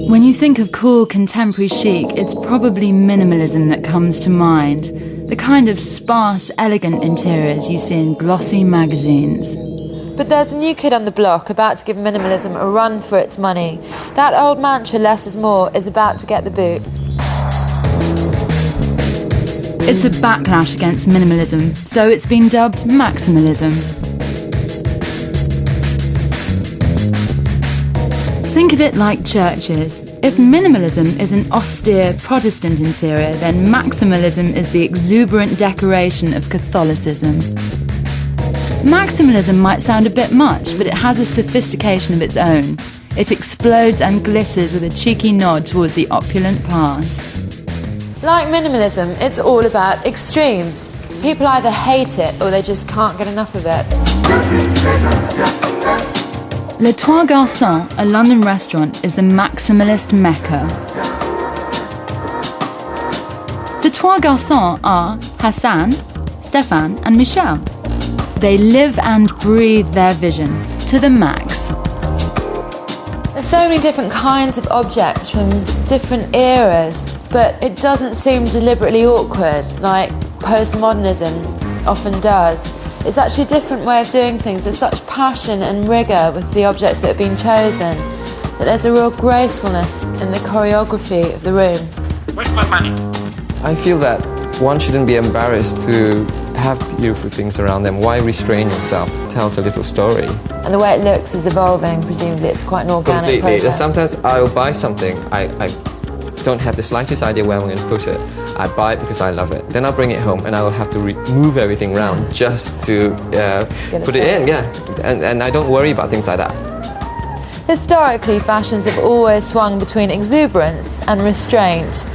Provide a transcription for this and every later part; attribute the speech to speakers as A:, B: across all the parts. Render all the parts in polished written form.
A: When you think of cool contemporary chic, it's probably minimalism that comes to mind. The kind of sparse, elegant interiors you see in glossy magazines.
B: But there's a new kid on the block about to give minimalism a run for its money. That old mantra, less is more, is about to get the boot.
A: It's a backlash against minimalism, so it's been dubbed Maximalism. Think of it like churches. If minimalism is an austere Protestant interior, then Maximalism is the exuberant decoration of Catholicism. Maximalism might sound a bit much, but it has a sophistication of its own. It explodes and glitters with a cheeky nod towards the opulent past.
B: Like minimalism, it's all about extremes. People either hate it or they just can't get enough of it.
A: Les Trois Garçons, a London restaurant, is the maximalist mecca. The Trois Garçons are Hassan, Stéphane and Michel. They live and breathe their vision to the max.
B: There's so many different kinds of objects from different eras, but it doesn't seem deliberately awkward like postmodernism often does. It's actually a different way of doing things. There's such passion and rigour with the objects that have been chosen that there's a real gracefulness in the choreography of the room.
C: Where's my money?
D: I feel that one shouldn't be embarrassed to have beautiful things around them. Why restrain yourself? It tells a little story.
B: And the way it looks is evolving, presumably it's quite an organic process.
D: Sometimes I'll buy something, I don't have the slightest idea where I'm going to put it. I buy it because I love it. Then I'll bring it home and I will have to move everything around just to put it in, and I don't worry about things like that.
B: Historically, fashions have always swung between exuberance and restraint.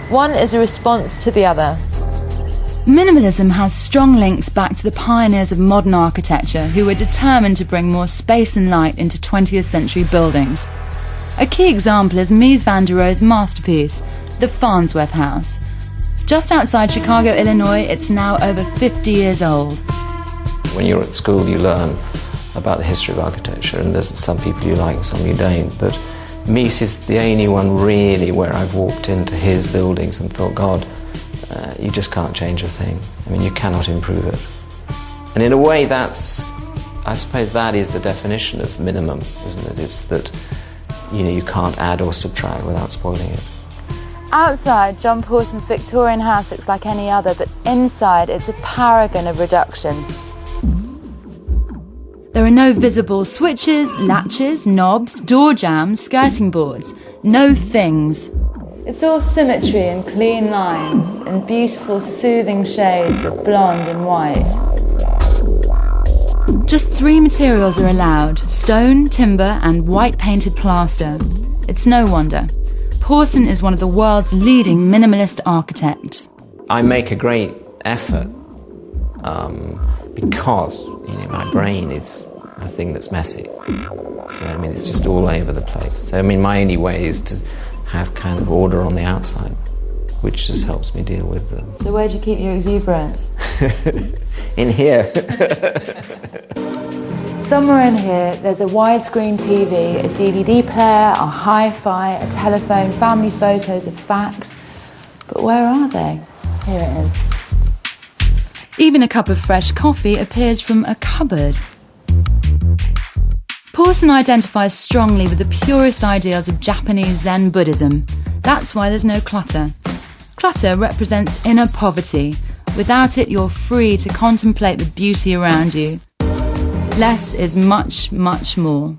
B: One is a response to the other.
A: Minimalism has strong links back to the pioneers of modern architecture who were determined to bring more space and light into 20th century buildings. A key example is Mies van der Rohe's masterpiece, the Farnsworth House. Just outside Chicago, Illinois, it's now over 50 years old.
E: When you're at school, you learn about the history of architecture, and there's some people you like and some you don't. But Mies is the only one really where I've walked into his buildings and thought, God, you just can't change a thing. I mean, you cannot improve it. And in a way, I suppose that is the definition of minimum, isn't it? It's that, you can't add or subtract without spoiling it.
B: Outside, John Pawson's Victorian house looks like any other, but inside it's a paragon of reduction.
A: There are no visible switches, latches, knobs, door jambs, skirting boards. No things.
B: It's all symmetry and clean lines and beautiful soothing shades of blonde and white.
A: Just 3 materials are allowed: stone, timber and white painted plaster. It's no wonder. Pawson is one of the world's leading minimalist architects.
E: I make a great effort because my brain is the thing that's messy. So it's just all over the place. So my only way is to have kind of order on the outside, which just helps me deal with them.
B: So where do you keep your exuberance?
E: In here.
B: Somewhere in here, there's a widescreen TV, a DVD player, a hi-fi, a telephone, family photos, a fax. But where are they? Here it is.
A: Even a cup of fresh coffee appears from a cupboard. Pawson identifies strongly with the purest ideals of Japanese Zen Buddhism. That's why there's no clutter. Clutter represents inner poverty. Without it, you're free to contemplate the beauty around you. Less is much, much more.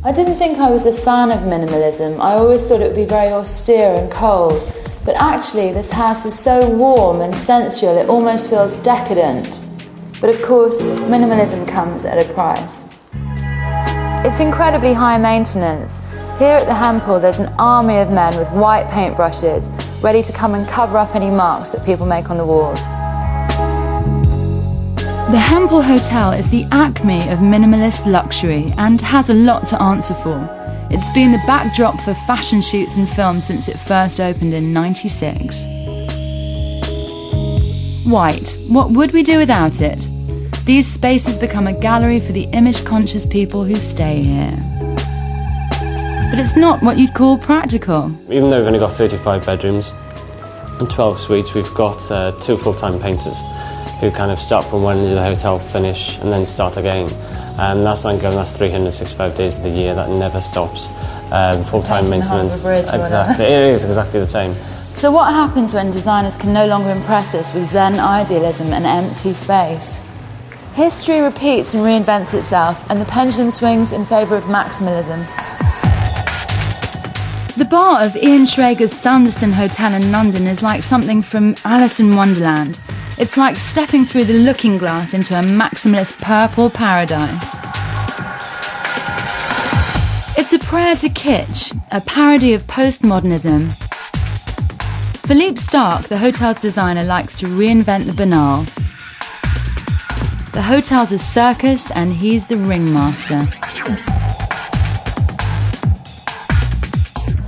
B: I didn't think I was a fan of minimalism. I always thought it would be very austere and cold. But actually, this house is so warm and sensual, it almost feels decadent. But of course, minimalism comes at a price. It's incredibly high maintenance. Here at the Hampel, there's an army of men with white paintbrushes, ready to come and cover up any marks that people make on the walls.
A: The Hampel Hotel is the acme of minimalist luxury and has a lot to answer for. It's been the backdrop for fashion shoots and films since it first opened in '96. White. What would we do without it? These spaces become a gallery for the image-conscious people who stay here. it's not what you'd call practical.
C: Even though we've only got 35 bedrooms and 12 suites, we've got 2 full-time painters who kind of start from one end of the hotel, finish, and then start again. And that's ongoing, that's 365 days of the year, that never stops. Full-time maintenance. Exactly, it is exactly the same.
B: So what happens when designers can no longer impress us with Zen idealism and empty space? History repeats and reinvents itself, and the pendulum swings in favour of maximalism.
A: The bar of Ian Schrager's Sanderson Hotel in London is like something from Alice in Wonderland. It's like stepping through the looking glass into a maximalist purple paradise. It's a prayer to kitsch, a parody of postmodernism. Philippe Starck, the hotel's designer, likes to reinvent the banal. The hotel's a circus and he's the ringmaster.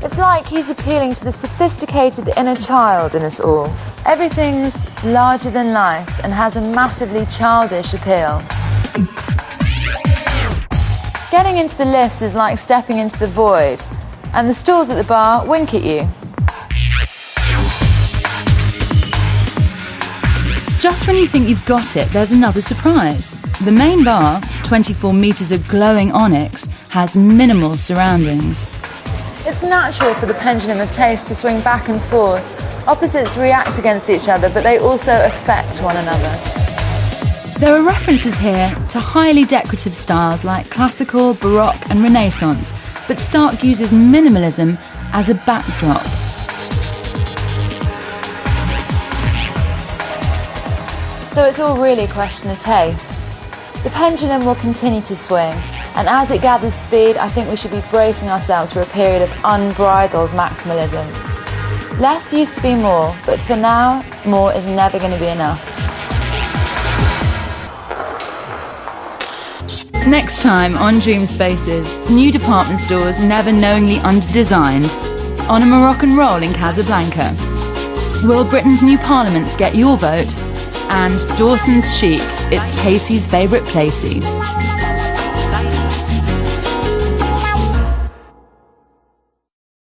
B: It's like he's appealing to the sophisticated inner child in us all. Everything's larger than life and has a massively childish appeal. Getting into the lifts is like stepping into the void, and the stalls at the bar wink at you.
A: Just when you think you've got it, there's another surprise. The main bar, 24 metres of glowing onyx, has minimal surroundings.
B: It's natural for the pendulum of taste to swing back and forth. Opposites react against each other, but they also affect one another.
A: There are references here to highly decorative styles like classical, baroque and Renaissance, but Starck uses minimalism as a backdrop.
B: So it's all really a question of taste. The pendulum will continue to swing, and as it gathers speed, I think we should be bracing ourselves for a period of unbridled maximalism. Less used to be more, but for now, more is never going to be enough.
A: Next time on Dreamspaces, new department stores never knowingly under-designed. On a Moroccan roll in Casablanca. Will Britain's new parliaments get your vote? And Dawson's chic, it's Casey's favourite placey.